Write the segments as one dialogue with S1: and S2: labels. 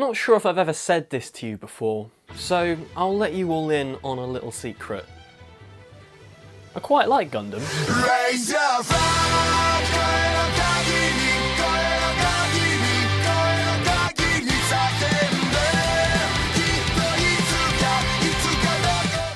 S1: Not sure if I've ever said this to you before, so I'll let you all in on a little secret. I quite like Gundam.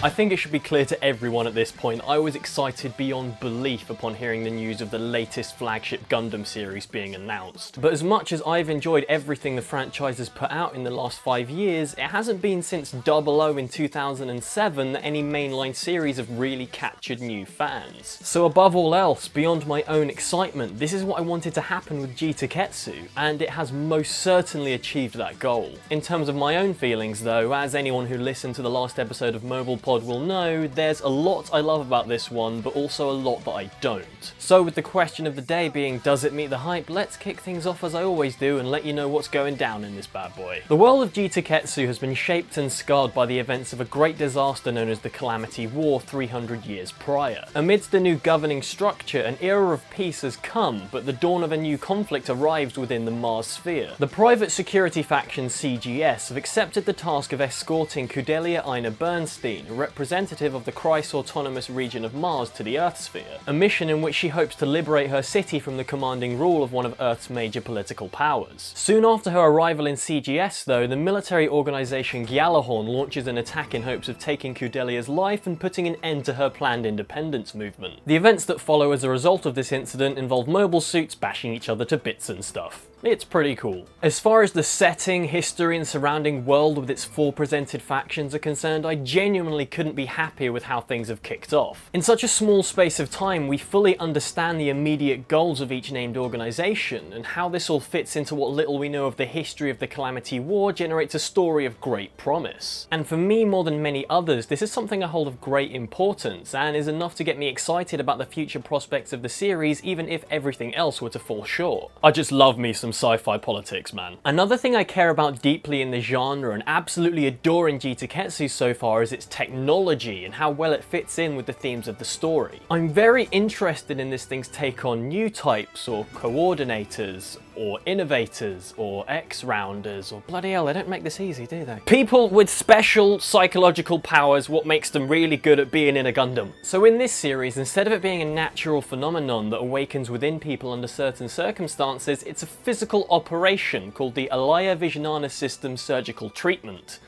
S1: I think it should be clear to everyone at this point, I was excited beyond belief upon hearing the news of the latest flagship Gundam series being announced. But as much as I've enjoyed everything the franchise has put out in the last 5 years, it hasn't been since 00 in 2007 that any mainline series have really captured new fans. So above all else, beyond my own excitement, this is what I wanted to happen with G-Tekketsu, and it has most certainly achieved that goal. In terms of my own feelings though, as anyone who listened to the last episode of Mobile Pod will know, there's a lot I love about this one, but also a lot that I don't. So with the question of the day being, does it meet the hype, let's kick things off as I always do and let you know what's going down in this bad boy. The world of G-Tekketsu has been shaped and scarred by the events of a great disaster known as the Calamity War 300 years prior. Amidst the new governing structure, an era of peace has come, but the dawn of a new conflict arrives within the Mars sphere. The private security faction CGS have accepted the task of escorting Kudelia Ina Bernstein, representative of the Kreis Autonomous Region of Mars, to the Earth sphere, a mission in which she hopes to liberate her city from the commanding rule of one of Earth's major political powers. Soon after her arrival in CGS though, the military organisation Gjallarhorn launches an attack in hopes of taking Kudelia's life and putting an end to her planned independence movement. The events that follow as a result of this incident involve mobile suits bashing each other to bits and stuff. It's pretty cool. As far as the setting, history and surrounding world with its 4 presented factions are concerned, I genuinely couldn't be happier with how things have kicked off. In such a small space of time, we fully understand the immediate goals of each named organisation, and how this all fits into what little we know of the history of the Calamity War generates a story of great promise. And for me, more than many others, this is something I hold of great importance, and is enough to get me excited about the future prospects of the series, even if everything else were to fall short. I just love me some sci-fi politics, man. Another thing I care about deeply in the genre and absolutely adore in G-Tekketsu so far is its technology and how well it fits in with the themes of the story. I'm very interested in this thing's take on new types, or coordinators, or innovators, or X-rounders, or bloody hell, they don't make this easy, do they? People with special psychological powers, what makes them really good at being in a Gundam. So in this series, instead of it being a natural phenomenon that awakens within people under certain circumstances, it's a physical operation called the Alaya Visionana System Surgical Treatment.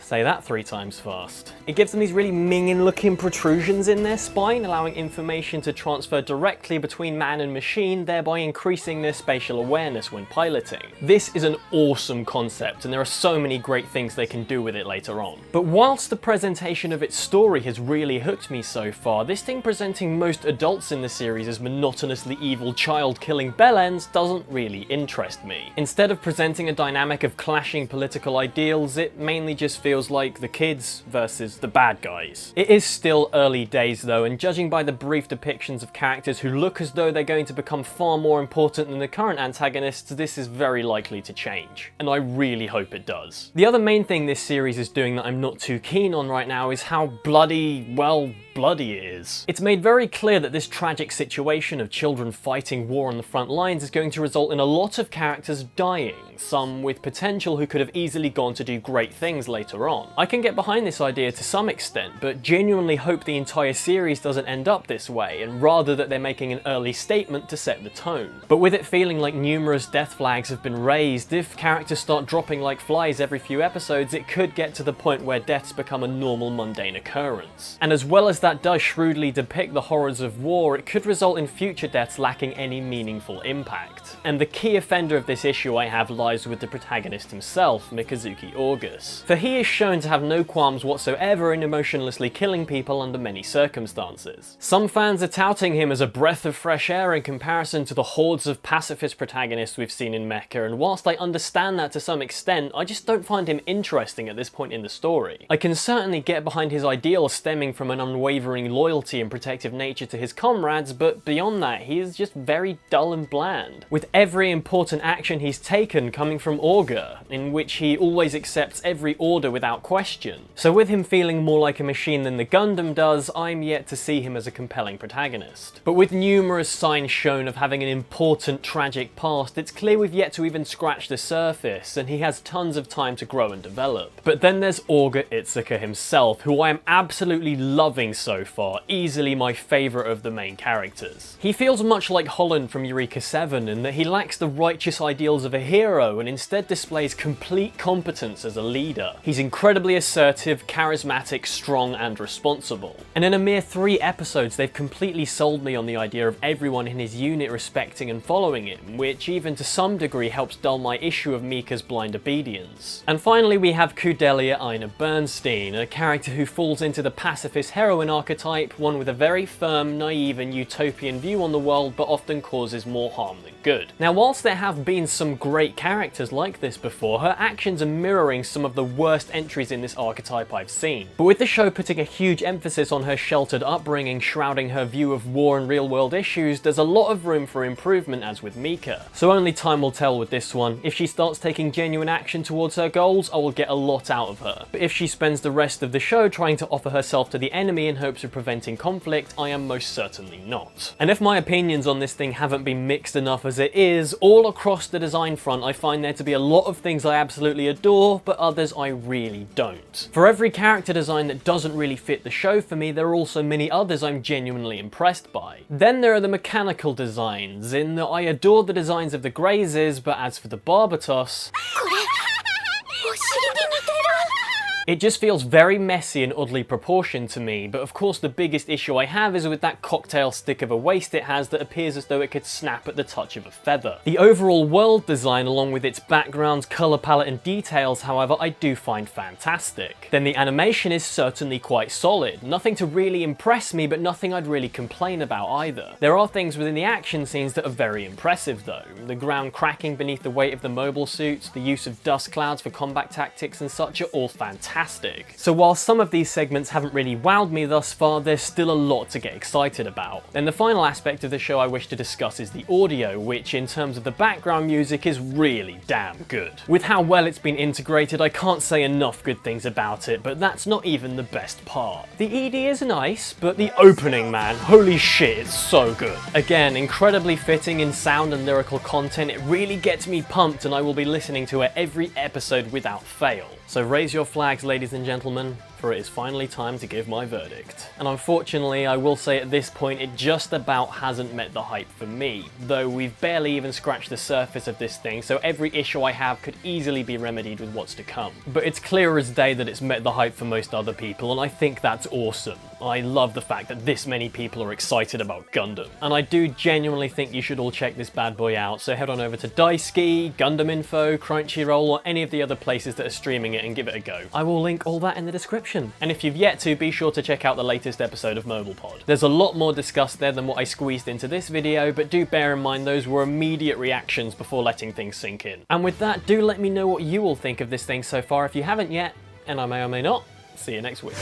S1: Say that 3 times fast. It gives them these really minging looking protrusions in their spine, allowing information to transfer directly between man and machine, thereby increasing their spatial awareness when piloting. This is an awesome concept, and there are so many great things they can do with it later on. But whilst the presentation of its story has really hooked me so far, this thing presenting most adults in the series as monotonously evil child-killing bellends doesn't really interest me. Instead of presenting a dynamic of clashing political ideals, it mainly just feels like the kids versus the bad guys. It is still early days though, and judging by the brief depictions of characters who look as though they're going to become far more important than the current antagonists, this is very likely to change. And I really hope it does. The other main thing this series is doing that I'm not too keen on right now is how bloody, well, bloody it is. It's made very clear that this tragic situation of children fighting war on the front lines is going to result in a lot of characters dying, some with potential who could have easily gone to do great things later on. I can get behind this idea to some extent, but genuinely hope the entire series doesn't end up this way, and rather that they're making an early statement to set the tone. But with it feeling like numerous death flags have been raised, if characters start dropping like flies every few episodes, it could get to the point where deaths become a normal mundane occurrence. And as well as that does shrewdly depict the horrors of war, it could result in future deaths lacking any meaningful impact. And the key offender of this issue I have lies with the protagonist himself, Mikazuki August. For he is shown to have no qualms whatsoever in emotionlessly killing people under many circumstances. Some fans are touting him as a breath of fresh air in comparison to the hordes of pacifist protagonists we've seen in Mecha, and whilst I understand that to some extent, I just don't find him interesting at this point in the story. I can certainly get behind his ideals stemming from an unwavering loyalty and protective nature to his comrades, but beyond that, he is just very dull and bland. With every important action he's taken coming from Orga, in which he always accepts every order without question. So with him feeling more like a machine than the Gundam does, I'm yet to see him as a compelling protagonist. But with numerous signs shown of having an important, tragic past, it's clear we've yet to even scratch the surface, and he has tons of time to grow and develop. But then there's Orga Itsuka himself, who I am absolutely loving so far, easily my favourite of the main characters. He feels much like Holland from Eureka 7 in that he lacks the righteous ideals of a hero and instead displays complete competence as a leader. He's incredibly assertive, charismatic, strong and responsible. And in a mere 3 episodes they've completely sold me on the idea of everyone in his unit respecting and following him, which even to some degree helps dull my issue of Mika's blind obedience. And finally we have Kudelia Ina Bernstein, a character who falls into the pacifist heroine archetype, one with a very firm, naive and utopian view on the world but often causes more harm than good. Now whilst there have been some great characters like this before, her actions are mirroring some of the worst entries in this archetype I've seen. But with the show putting a huge emphasis on her sheltered upbringing shrouding her view of war and real world issues, there's a lot of room for improvement as with Mika. So only time will tell with this one. If she starts taking genuine action towards her goals, I will get a lot out of her. But if she spends the rest of the show trying to offer herself to the enemy in hopes of preventing conflict, I am most certainly not. And if my opinions on this thing haven't been mixed enough as it is, all across the design front I find there to be a lot of things I absolutely adore, but others I really don't. For every character design that doesn't really fit the show for me, there are also many others I'm genuinely impressed by. Then there are the mechanical designs, in that I adore the designs of the Grazes, but as for the Barbatos, it just feels very messy and oddly proportioned to me, but of course the biggest issue I have is with that cocktail stick of a waist it has that appears as though it could snap at the touch of a feather. The overall world design along with its backgrounds, colour palette and details, however, I do find fantastic. Then the animation is certainly quite solid. Nothing to really impress me, but nothing I'd really complain about either. There are things within the action scenes that are very impressive though. The ground cracking beneath the weight of the mobile suits, the use of dust clouds for combat tactics and such are all fantastic. So while some of these segments haven't really wowed me thus far, there's still a lot to get excited about. Then the final aspect of the show I wish to discuss is the audio, which in terms of the background music is really damn good. With how well it's been integrated, I can't say enough good things about it, but that's not even the best part. The ED is nice, but the opening, man, holy shit, it's so good. Again, incredibly fitting in sound and lyrical content, it really gets me pumped and I will be listening to it every episode without fail. So raise your flags, ladies and gentlemen, for it is finally time to give my verdict. And unfortunately, I will say at this point, it just about hasn't met the hype for me, though we've barely even scratched the surface of this thing, so every issue I have could easily be remedied with what's to come. But it's clear as day that it's met the hype for most other people, and I think that's awesome. I love the fact that this many people are excited about Gundam. And I do genuinely think you should all check this bad boy out, so head on over to Daisuki, Gundam Info, Crunchyroll, or any of the other places that are streaming it and give it a go. I will link all that in the description. And if you've yet to, be sure to check out the latest episode of Mobile Pod. There's a lot more discussed there than what I squeezed into this video, but do bear in mind those were immediate reactions before letting things sink in. And with that, do let me know what you all think of this thing so far if you haven't yet, and I may or may not see you next week.